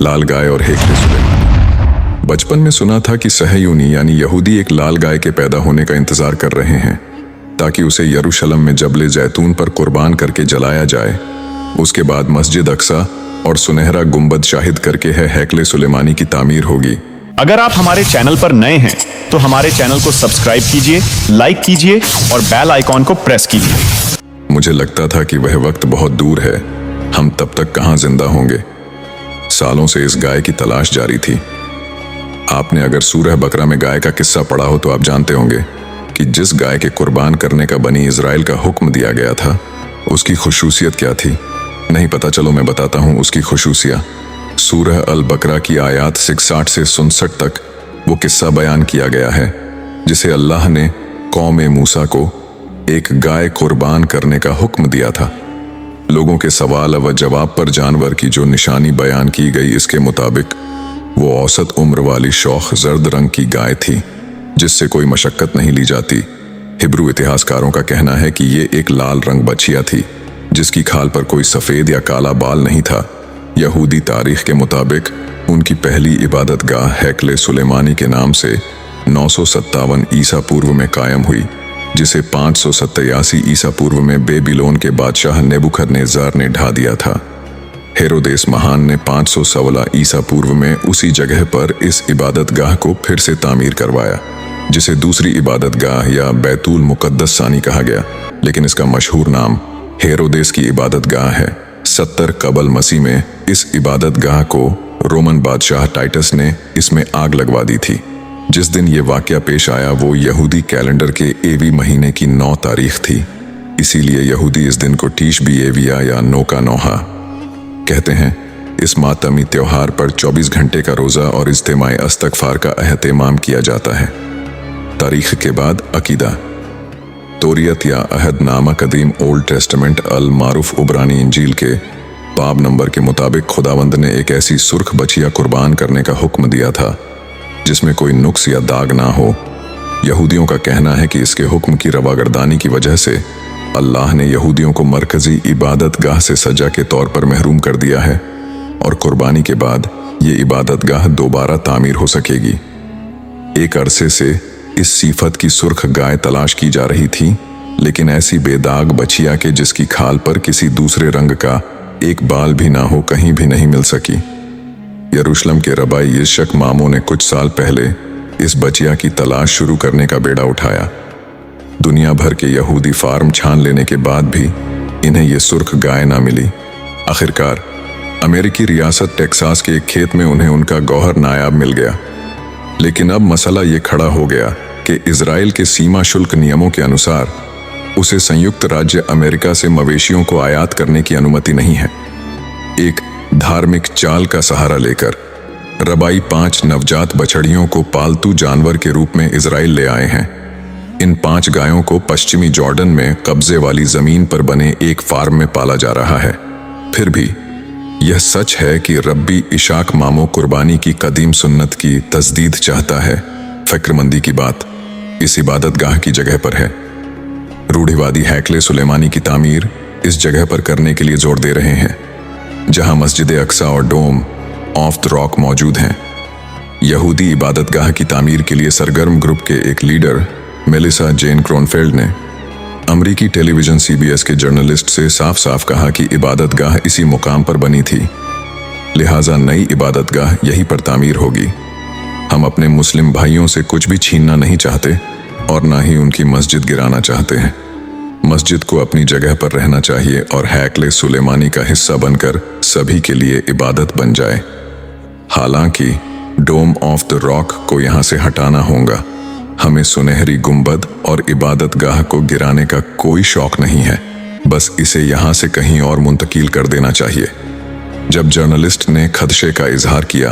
लाल गाय और हेकले सुलेमानी। बचपन में सुना था कि सहयूनी यानी यहूदी एक लाल गाय के पैदा होने का इंतजार कर रहे हैं ताकि उसे यरूशलेम में जबले जैतून पर कुर्बान करके जलाया जाए। उसके बाद मस्जिद अक्सा और सुनहरा गुंबद शाहिद करके है हेकले सुलेमानी की तामीर होगी। अगर आप हमारे चैनल पर नए हैं तो हमारे चैनल को सब्सक्राइब कीजिए, लाइक कीजिए और बेल आइकॉन को प्रेस कीजिए। मुझे लगता था कि वह वक्त बहुत दूर है, हम तब तक कहां जिंदा होंगे। सालों से इस गाय की तलाश जारी थी। आपने अगर सूरह बकरा में गाय का किस्सा पढ़ा हो तो आप जानते होंगे कि जिस गाय के कुर्बान करने का बनी इजराइल का हुक्म दिया गया था उसकी खुशूसियत क्या थी। नहीं पता, चलो मैं बताता हूँ उसकी खुशूसियत। सूरह अल बकरा की आयात 66 से 67 तक वो किस्सा बयान किया गया है जिसे अल्लाह ने कौम मूसा को एक गाय कुर्बान करने का हुक्म दिया था। लोगों के सवाल व जवाब पर जानवर की जो निशानी बयान की गई, इसके मुताबिक वो औसत उम्र वाली शौख जर्द रंग की गाय थी जिससे कोई मशक्कत नहीं ली जाती। हिब्रू इतिहासकारों का कहना है कि ये एक लाल रंग बछिया थी जिसकी खाल पर कोई सफेद या काला बाल नहीं था। यहूदी तारीख के मुताबिक उनकी पहली इबादत गाह हेकले सुलेमानी के नाम से 957 ईसा पूर्व में कायम हुई, जिसे 587 ईसा पूर्व में बेबीलोन के बादशाह नेबुकदनेस्जार ने ढा दिया था। हेरोदेस महान ने 516 ईसा पूर्व में उसी जगह पर इस इबादत गाह को फिर से तामीर करवाया, जिसे दूसरी इबादत गाह या बैतुल मुकद्दस सानी कहा गया, लेकिन इसका मशहूर नाम हेरोदेस की इबादत गाह है। 70 कबल मसीह में इस इबादत गाह को रोमन बादशाह टाइटस ने इसमें आग लगवा दी थी। जिस दिन ये वाकया पेश आया वो यहूदी कैलेंडर के एवी महीने की 9 तारीख थी, इसीलिए यहूदी इस दिन को टीश बी एविया या नोका नोहा कहते हैं। इस मातमी त्योहार पर 24 घंटे का रोज़ा और इज्तिमाई इस्तग़फ़ार का एहतमाम किया जाता है। तारीख के बाद अकीदा। तोरियत या अहदनामा कदीम ओल्ड टेस्टामेंट अल मारूफ उबरानी इंजील के बाब नंबर के मुताबिक खुदावंद ने एक ऐसी सुर्ख बछिया कुर्बान करने का हुक्म दिया था जिसमें कोई नुक्स या दाग ना हो। यहूदियों का कहना है कि इसके हुक्म की रवागर्दानी की वजह से अल्लाह ने यहूदियों को मरकजी इबादत गाह से सजा के तौर पर महरूम कर दिया है और कुर्बानी के बाद ये इबादत गाह दोबारा तामीर हो सकेगी। एक अरसे से इस सीफत की सुर्ख गाय तलाश की जा रही थी, लेकिन ऐसी बेदाग बछिया के जिसकी खाल पर किसी दूसरे रंग का एक बाल भी ना हो कहीं भी नहीं मिल सकी। यरूशलेम के रबाई यिशक मामो ने कुछ साल पहले इस बचिया की तलाश शुरू करने का बेड़ा उठाया। दुनिया भर के यहूदी फार्म छान लेने के बाद भी इन्हें ये सुर्ख गाय ना मिली। आखिरकार अमेरिकी रियासत टेक्सास के एक खेत में उन्हें उनका गौहर नायाब मिल गया। लेकिन अब मसला ये खड़ा हो गया कि इजराइल के सीमा शुल्क नियमों के अनुसार उसे संयुक्त राज्य अमेरिका से मवेशियों को आयात करने की अनुमति नहीं है। एक धार्मिक चाल का सहारा लेकर रबाई 5 नवजात बछड़ियों को पालतू जानवर के रूप में इजराइल ले आए हैं। इन 5 गायों को पश्चिमी जॉर्डन में कब्जे वाली जमीन पर बने एक फार्म में पाला जा रहा है। फिर भी यह सच है कि रब्बी इशाक मामो कुर्बानी की कदीम सुन्नत की तस्दीद चाहता है। फिक्रमंदी की बात इस इबादत गाह की जगह पर है। रूढ़िवादी हेकले सुलेमानी की तामीर इस जगह पर करने के लिए जोर दे रहे हैं जहां मस्जिद अक्सा और डोम ऑफ द रॉक मौजूद हैं। यहूदी इबादत गाह की तामीर के लिए सरगर्म ग्रुप के एक लीडर मेलिसा जेन क्रोनफेल्ड ने अमरीकी टेलीविजन CBS के जर्नलिस्ट से साफ साफ कहा कि इबादत गाह इसी मुकाम पर बनी थी, लिहाजा नई इबादत गाह यहीं पर तामीर होगी। हम अपने मुस्लिम भाइयों से कुछ भी छीनना नहीं चाहते और ना ही उनकी मस्जिद गिराना चाहते हैं। मस्जिद को अपनी जगह पर रहना चाहिए और हेकले सुलेमानी का हिस्सा बनकर सभी के लिए इबादत बन जाए। हालांकि डोम ऑफ द रॉक को यहाँ से हटाना होगा। हमें सुनहरी गुंबद और इबादत गाह को गिराने का कोई शौक नहीं है, बस इसे यहाँ से कहीं और मुंतकिल कर देना चाहिए। जब जर्नलिस्ट ने खदशे का इजहार किया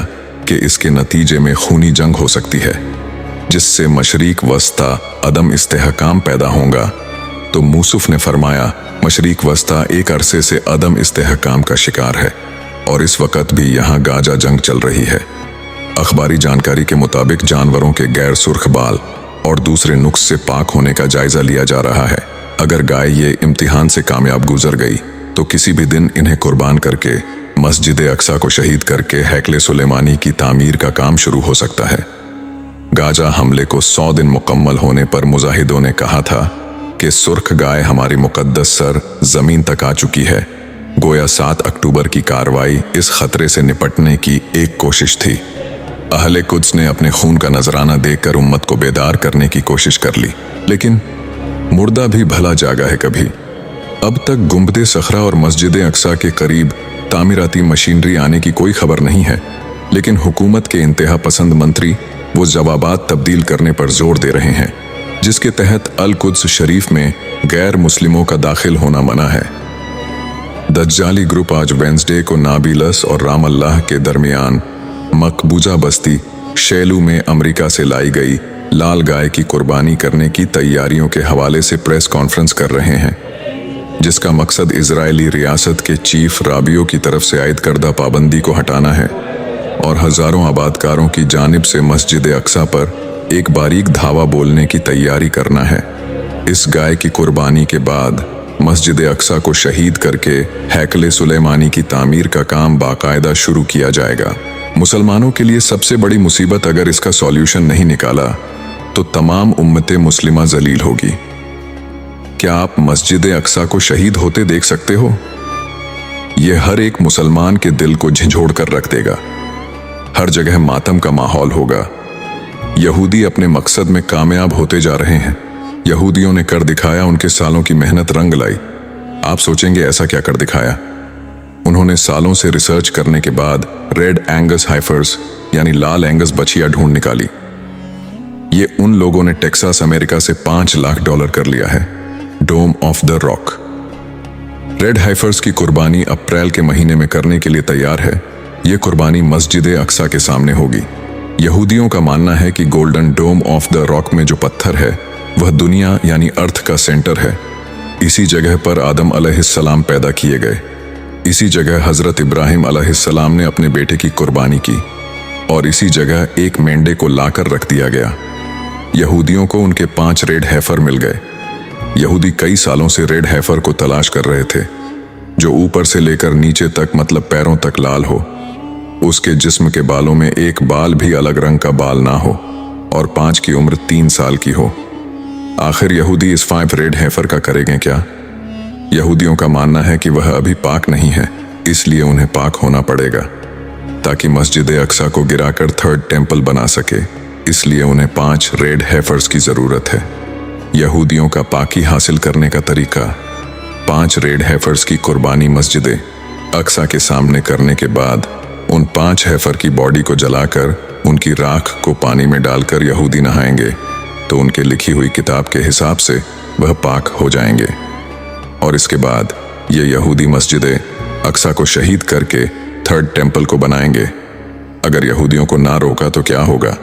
कि इसके नतीजे में खूनी जंग हो सकती है जिससे मशरिक वस्ता अदम इस्तेहकाम पैदा होगा, तो मूसुफ ने फरमाया मशरिक वस्ता एक अरसे से अदम इस्तेहकाम का शिकार है और इस वक्त भी यहाँ गाजा जंग चल रही है। अखबारी जानकारी के मुताबिक जानवरों के गैर सुर्ख बाल और दूसरे नुक्स से पाक होने का जायजा लिया जा रहा है। अगर गाय ये इम्तिहान से कामयाब गुजर गई तो किसी भी दिन इन्हें कुर्बान करके मस्जिद अक्सा को शहीद करके हैकले सुलेमानी की तामीर का काम शुरू हो सकता है। गाजा हमले को 100 दिन मुकम्मल होने पर मुजाहिदों ने कहा था कि सुर्ख गाय हमारी मुकद्दस सर जमीन तक आ चुकी है। गोया 7 अक्टूबर की कार्रवाई इस खतरे से निपटने की एक कोशिश थी। अहले कुद्स ने अपने खून का नजराना देखकर उम्मत को बेदार करने की कोशिश कर ली, लेकिन मुर्दा भी भला जागा है कभी। अब तक गुंबदे सखरा और मस्जिद अक्सा के करीब तामीराती मशीनरी आने की कोई खबर नहीं है, लेकिन हुकूमत के इंतहा पसंद मंत्री वो जवाबात तब्दील करने पर जोर दे रहे हैं, जिसके तहत अल कुद्स शरीफ में गैर मुस्लिमों का दाखिल होना मना है। दज्जाली ग्रुप आज वेंसडे को नाबिलस और राम अल्लाह के दरमियान मकबूजा बस्ती शेलू में अमेरिका से लाई गई लाल गाय की कुर्बानी करने की तैयारियों के हवाले से प्रेस कॉन्फ्रेंस कर रहे हैं, जिसका मकसद इजरायली रियासत के चीफ राबियों की तरफ से आयद करदा पाबंदी को हटाना है और हजारों आबादकारों की जानिब से मस्जिद अक्सा पर एक बारीक धावा बोलने की तैयारी करना है। इस गाय की कुर्बानी के बाद मस्जिद अक्सा को शहीद करके हैकले सुलेमानी की तामीर का काम बाकायदा शुरू किया जाएगा। मुसलमानों के लिए सबसे बड़ी मुसीबत, अगर इसका सॉल्यूशन नहीं निकाला तो तमाम उम्मते मुस्लिमा जलील होगी। क्या आप मस्जिद अक्सा को शहीद होते देख सकते हो? यह हर एक मुसलमान के दिल को झंझोड़ कर रख देगा। हर जगह मातम का माहौल होगा। यहूदी अपने मकसद में कामयाब होते जा रहे हैं। यहूदियों ने कर दिखाया, उनके सालों की मेहनत रंग लाई। आप सोचेंगे ऐसा क्या कर दिखाया? उन्होंने सालों से रिसर्च करने के बाद रेड एंगस हाइफर्स यानी लाल एंगस बछिया ढूंढ निकाली। ये उन लोगों ने टेक्सास अमेरिका से $5 लाख कर लिया है। डोम ऑफ द रॉक रेड हाइफर्स की कुर्बानी अप्रैल के महीने में करने के लिए तैयार है। यह कुर्बानी मस्जिद अक्सा के सामने होगी। यहूदियों का मानना है कि golden dome of the rock में जो पत्थर है वह दुनिया यानी अर्थ का सेंटर है। इसी जगह पर आदम अलैहिस्सलाम पैदा किए गए। इसी जगह हजरत इब्राहिम अलैहिस्सलाम ने अपने बेटे की कुर्बानी की और इसी जगह एक मेंढे को लाकर रख दिया गया। यहूदियों को उनके 5 रेड हैफर मिल गए। यहूदी कई सालों से रेड हैफर को तलाश कर रहे थे, जो ऊपर से लेकर नीचे तक मतलब पैरों तक लाल हो, उसके जिस्म के बालों में एक बाल भी अलग रंग का बाल ना हो और 5 की उम्र 3 साल की हो। आखिर यहूदी इस 5 रेड हैफर का करेंगे क्या? यहूदियों का मानना है कि वह अभी पाक नहीं है, इसलिए उन्हें पाक होना पड़ेगा ताकि मस्जिद अक्सा को गिराकर 3rd टेंपल बना सके। इसलिए उन्हें 5 रेड हैफर्स की जरूरत है। यहूदियों का पाकी हासिल करने का तरीका 5 रेड हैफर्स की कुर्बानी मस्जिद अक्सा के सामने करने के बाद उन 5 हैफर की बॉडी को जलाकर उनकी राख को पानी में डालकर यहूदी नहाएंगे तो उनके लिखी हुई किताब के हिसाब से वह पाक हो जाएंगे और इसके बाद ये यहूदी मस्जिद अक्सा को शहीद करके 3rd टेंपल को बनाएंगे। अगर यहूदियों को ना रोका तो क्या होगा?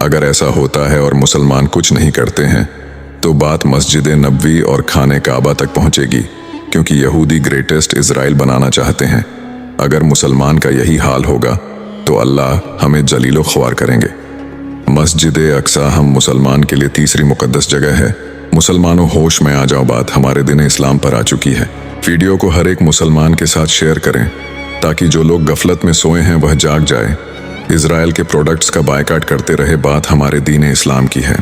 अगर ऐसा होता है और मुसलमान कुछ नहीं करते हैं तो बात मस्जिद नबवी और खाने काबा तक पहुंचेगी, क्योंकि यहूदी ग्रेटेस्ट इजराइल बनाना चाहते हैं। अगर मुसलमान का यही हाल होगा तो अल्लाह हमें जलीलो ख्वार करेंगे। मस्जिद अक्सा हम मुसलमान के लिए तीसरी मुकद्दस जगह है। मुसलमानों होश में आ जाओ, बात हमारे दिन इस्लाम पर आ चुकी है। वीडियो को हर एक मुसलमान के साथ शेयर करें ताकि जो लोग गफलत में सोए हैं वह जाग जाए। इजराइल के प्रोडक्ट्स का बायकाट करते रहे, बात हमारे दीन इस्लाम की है।